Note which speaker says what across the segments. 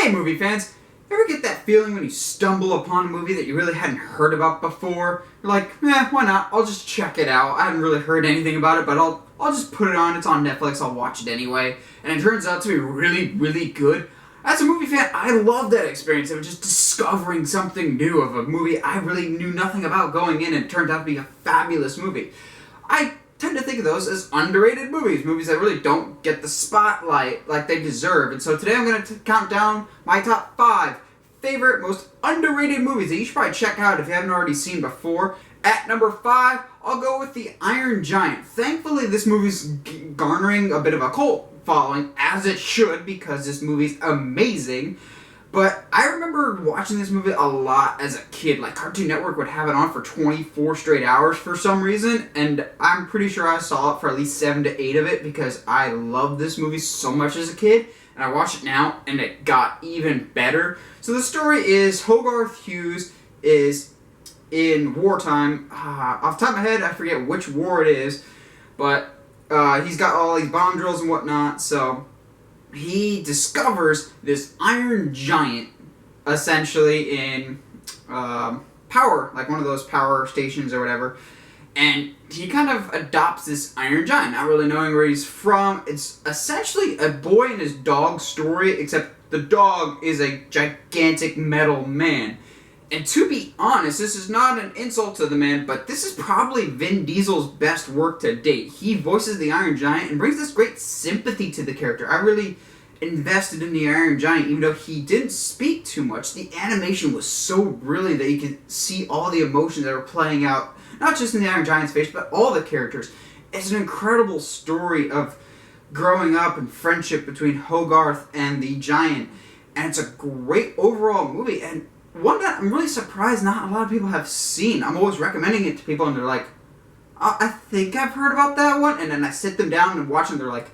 Speaker 1: Hey movie fans, ever get that feeling when you stumble upon a movie that you really hadn't heard about before? You're like, why not? I'll just check it out. I haven't really heard anything about it, but I'll just put it on. It's on Netflix. I'll watch it anyway. And it turns out to be really, really good. As a movie fan, I love that experience of just discovering something new of a movie I really knew nothing about going in, and it turned out to be a fabulous movie. I tend to think of those as underrated movies that really don't get the spotlight like they deserve. And so today I'm going to count down my top 5 favorite, most underrated movies that you should probably check out if you haven't already seen before. At number 5, I'll go with The Iron Giant. Thankfully, this movie's garnering a bit of a cult following, as it should, because this movie's amazing. But I remember watching this movie a lot as a kid. Like, Cartoon Network would have it on for 24 straight hours for some reason, and I'm pretty sure I saw it for at least 7 to 8 of it because I loved this movie so much as a kid, and I watch it now, and it got even better. So the story is Hogarth Hughes is in wartime. Off the top of my head, I forget which war it is, but he's got all these bomb drills and whatnot, so he discovers this iron giant, essentially in power, like one of those power stations or whatever, and he kind of adopts this iron giant, not really knowing where he's from. It's essentially a boy and his dog story, except the dog is a gigantic metal man. And to be honest, this is not an insult to the man, but this is probably Vin Diesel's best work to date. He voices the Iron Giant and brings this great sympathy to the character. I really invested in the Iron Giant, even though he didn't speak too much. The animation was so brilliant that you could see all the emotions that were playing out, not just in the Iron Giant's face, but all the characters. It's an incredible story of growing up and friendship between Hogarth and the Giant, and it's a great overall movie, and one that I'm really surprised not a lot of people have seen. I'm always recommending it to people, and they're like, I think I've heard about that one. And then I sit them down and watch them, they're like,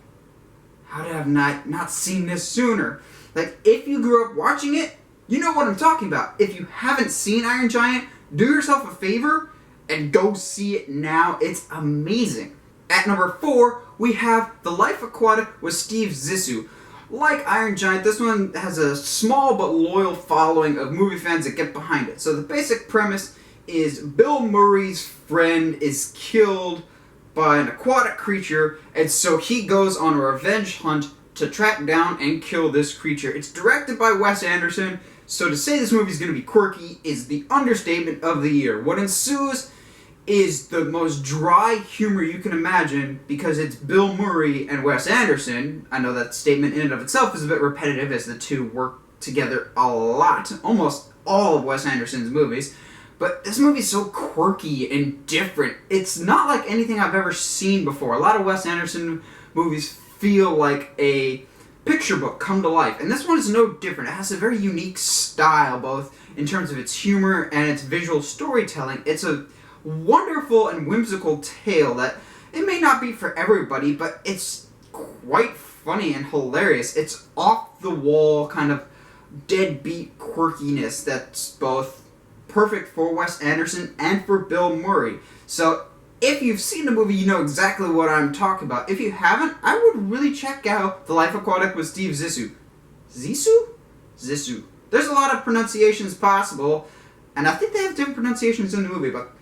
Speaker 1: how did I have not seen this sooner? Like, if you grew up watching it, you know what I'm talking about. If you haven't seen Iron Giant, do yourself a favor and go see it now. It's amazing. At number 4, we have The Life Aquatic with Steve Zissou. Like Iron Giant, this one has a small but loyal following of movie fans that get behind it. So the basic premise is Bill Murray's friend is killed by an aquatic creature, and so he goes on a revenge hunt to track down and kill this creature. It's directed by Wes Anderson, so to say this movie is going to be quirky is the understatement of the year. What ensues is the most dry humor you can imagine because it's Bill Murray and Wes Anderson. I know that statement in and of itself is a bit repetitive as the two work together a lot, almost all of Wes Anderson's movies, but this movie is so quirky and different. It's not like anything I've ever seen before. A lot of Wes Anderson movies feel like a picture book come to life, and this one is no different. It has a very unique style, both in terms of its humor and its visual storytelling. It's a wonderful and whimsical tale that it may not be for everybody, but it's quite funny and hilarious. It's off the wall kind of deadbeat quirkiness that's both perfect for Wes Anderson and for Bill Murray. So if you've seen the movie, you know exactly what I'm talking about. If you haven't, I would really check out The Life Aquatic with Steve Zissou. Zissou? Zissou. There's a lot of pronunciations possible, and I think they have different pronunciations in the movie, but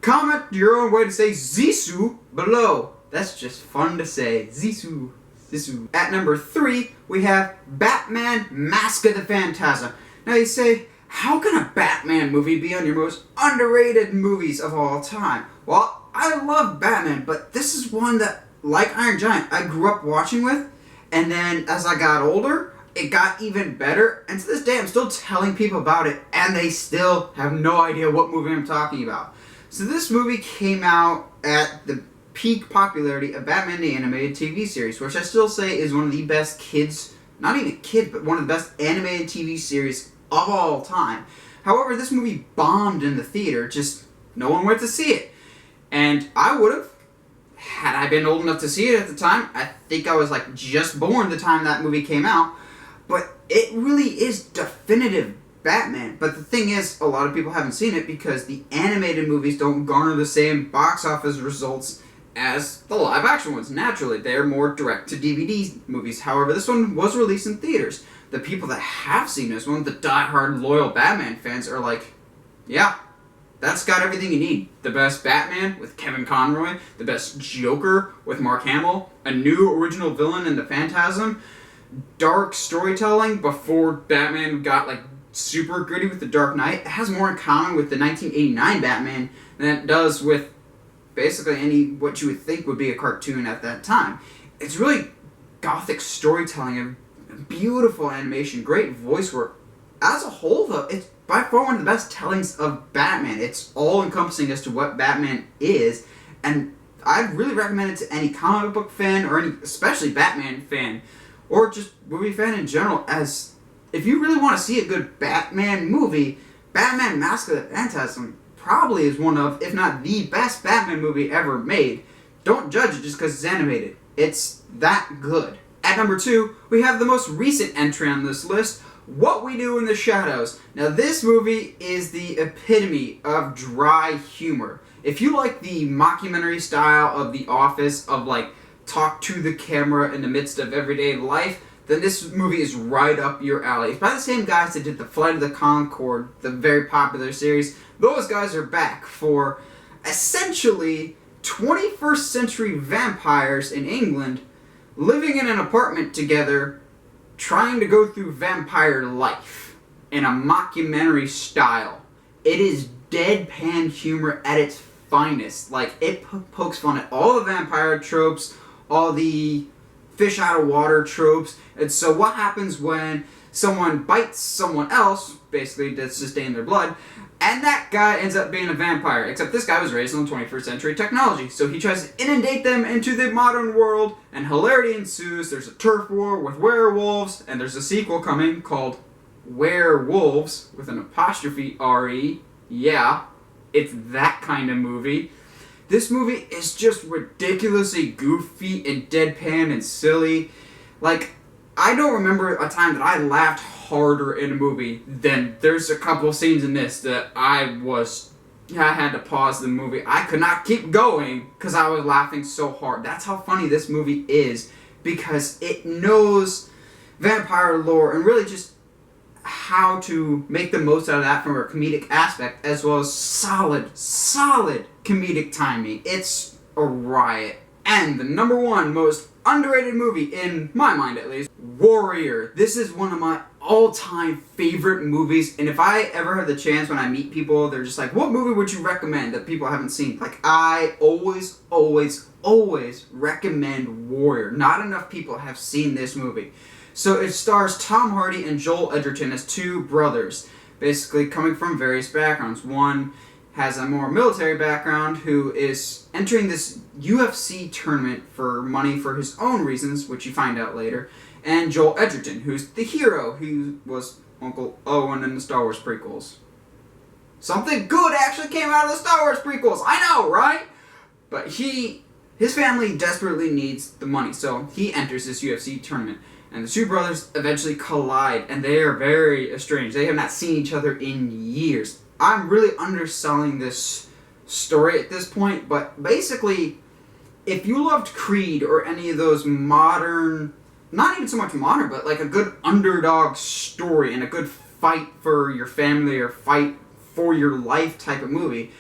Speaker 1: comment your own way to say Zissou below. That's just fun to say. Zissou. Zissou. At number 3, we have Batman Mask of the Phantasm. Now you say, how can a Batman movie be on your most underrated movies of all time? Well, I love Batman, but this is one that, like Iron Giant, I grew up watching with, and then as I got older, it got even better, and to this day I'm still telling people about it, and they still have no idea what movie I'm talking about. So this movie came out at the peak popularity of Batman the Animated TV series, which I still say is one of the best not even kids, but one of the best animated TV series of all time. However, this movie bombed in the theater, just no one went to see it. And I would have, had I been old enough to see it at the time. I think I was like just born the time that movie came out. But it really is definitive Batman. But the thing is, a lot of people haven't seen it because the animated movies don't garner the same box office results as the live action ones. Naturally, they're more direct to DVD movies. However, this one was released in theaters. the people that have seen this one, the diehard loyal Batman fans, are like, yeah, that's got everything you need. The best Batman with Kevin Conroy, the best Joker with Mark Hamill, a new original villain in the Phantasm, dark storytelling before Batman got like super gritty with The Dark Knight. It has more in common with the 1989 Batman than it does with basically any what you would think would be a cartoon at that time. It's really gothic storytelling and beautiful animation, great voice work. As a whole, though, it's by far one of the best tellings of Batman. It's all-encompassing as to what Batman is, and I'd really recommend it to any comic book fan or any, especially Batman fan, or just movie fan in general, as if you really want to see a good Batman movie, Batman Mask of the Phantasm probably is one of, if not the best Batman movie ever made. Don't judge it just because it's animated. It's that good. At number 2, we have the most recent entry on this list, What We Do in the Shadows. Now this movie is the epitome of dry humor. If you like the mockumentary style of The Office, of like talk to the camera in the midst of everyday life, then this movie is right up your alley. It's by the same guys that did The Flight of the Conchord, the very popular series. Those guys are back for essentially 21st century vampires in England living in an apartment together, trying to go through vampire life in a mockumentary style. It is deadpan humor at its finest. Like, it pokes fun at all the vampire tropes, all the fish out of water tropes. And so what happens when someone bites someone else, basically to sustain their blood, and that guy ends up being a vampire, except this guy was raised on 21st century technology. So he tries to inundate them into the modern world, and hilarity ensues. There's a turf war with werewolves, and there's a sequel coming called Werewolves, with an apostrophe R-E. Yeah, it's that kind of movie. This movie is just ridiculously goofy and deadpan and silly. Like, I don't remember a time that I laughed harder in a movie than there's a couple scenes in this that I had to pause the movie. I could not keep going because I was laughing so hard. That's how funny this movie is, because it knows vampire lore and really just how to make the most out of that from a comedic aspect, as well as solid comedic timing. It's a riot. And the number 1 most underrated movie, in my mind at least, Warrior. This is one of my all-time favorite movies, and if I ever have the chance when I meet people, they're just like, what movie would you recommend that people haven't seen? Like, I always recommend Warrior. Not enough people have seen this movie. So it stars Tom Hardy and Joel Edgerton as two brothers, basically coming from various backgrounds. One has a more military background, who is entering this UFC tournament for money for his own reasons, which you find out later, and Joel Edgerton, who's the hero, who was Uncle Owen in the Star Wars prequels. Something good actually came out of the Star Wars prequels, I know, right? But his family desperately needs the money, so he enters this UFC tournament. And the two brothers eventually collide, and they are very estranged. They have not seen each other in years. I'm really underselling this story at this point, but basically, if you loved Creed or any of those modern, not even so much modern, but like a good underdog story and a good fight for your family or fight for your life type of movie,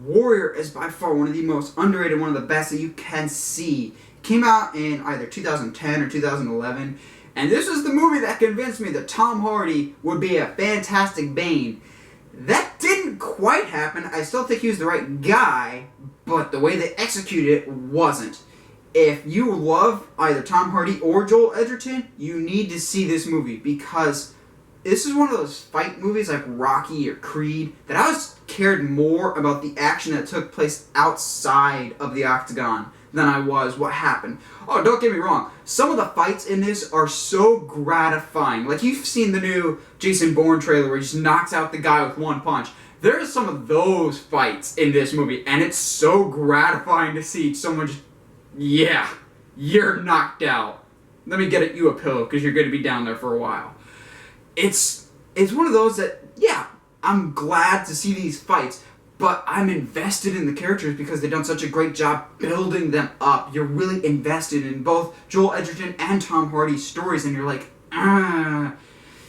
Speaker 1: Warrior is by far one of the most underrated, one of the best that you can see. Came out in either 2010 or 2011, and this was the movie that convinced me that Tom Hardy would be a fantastic Bane. That didn't quite happen. I still think he was the right guy, but the way they executed it wasn't. If you love either Tom Hardy or Joel Edgerton, you need to see this movie, because this is one of those fight movies like Rocky or Creed that I cared more about the action that took place outside of the octagon than I was what happened. Oh, don't get me wrong. Some of the fights in this are so gratifying. Like, you've seen the new Jason Bourne trailer where he just knocks out the guy with one punch. There are some of those fights in this movie, and it's so gratifying to see someone just, yeah, you're knocked out. Let me get you a pillow because you're going to be down there for a while. It's one of those that, yeah, I'm glad to see these fights, but I'm invested in the characters because they've done such a great job building them up. You're really invested in both Joel Edgerton and Tom Hardy's stories, and you're like,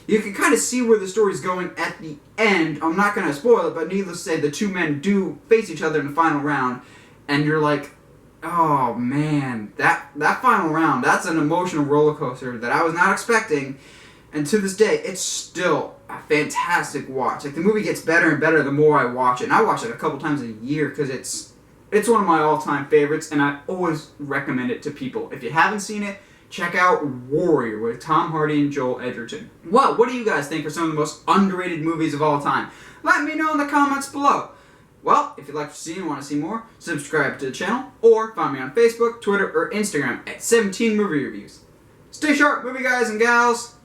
Speaker 1: you can kind of see where the story's going at the end. I'm not going to spoil it, but needless to say, the two men do face each other in the final round, and you're like, oh man, that final round, that's an emotional roller coaster that I was not expecting, and to this day, it's still a fantastic watch. Like, the movie gets better and better the more I watch it, and I watch it a couple times a year because it's one of my all-time favorites, and I always recommend it to people. If you haven't seen it, check out Warrior with Tom Hardy and Joel Edgerton. Well, what do you guys think are some of the most underrated movies of all time? Let me know in the comments below. Well, if you'd like to see and want to see more, subscribe to the channel, or find me on Facebook, Twitter, or Instagram at 17 Movie Reviews. Stay sharp, movie guys and gals!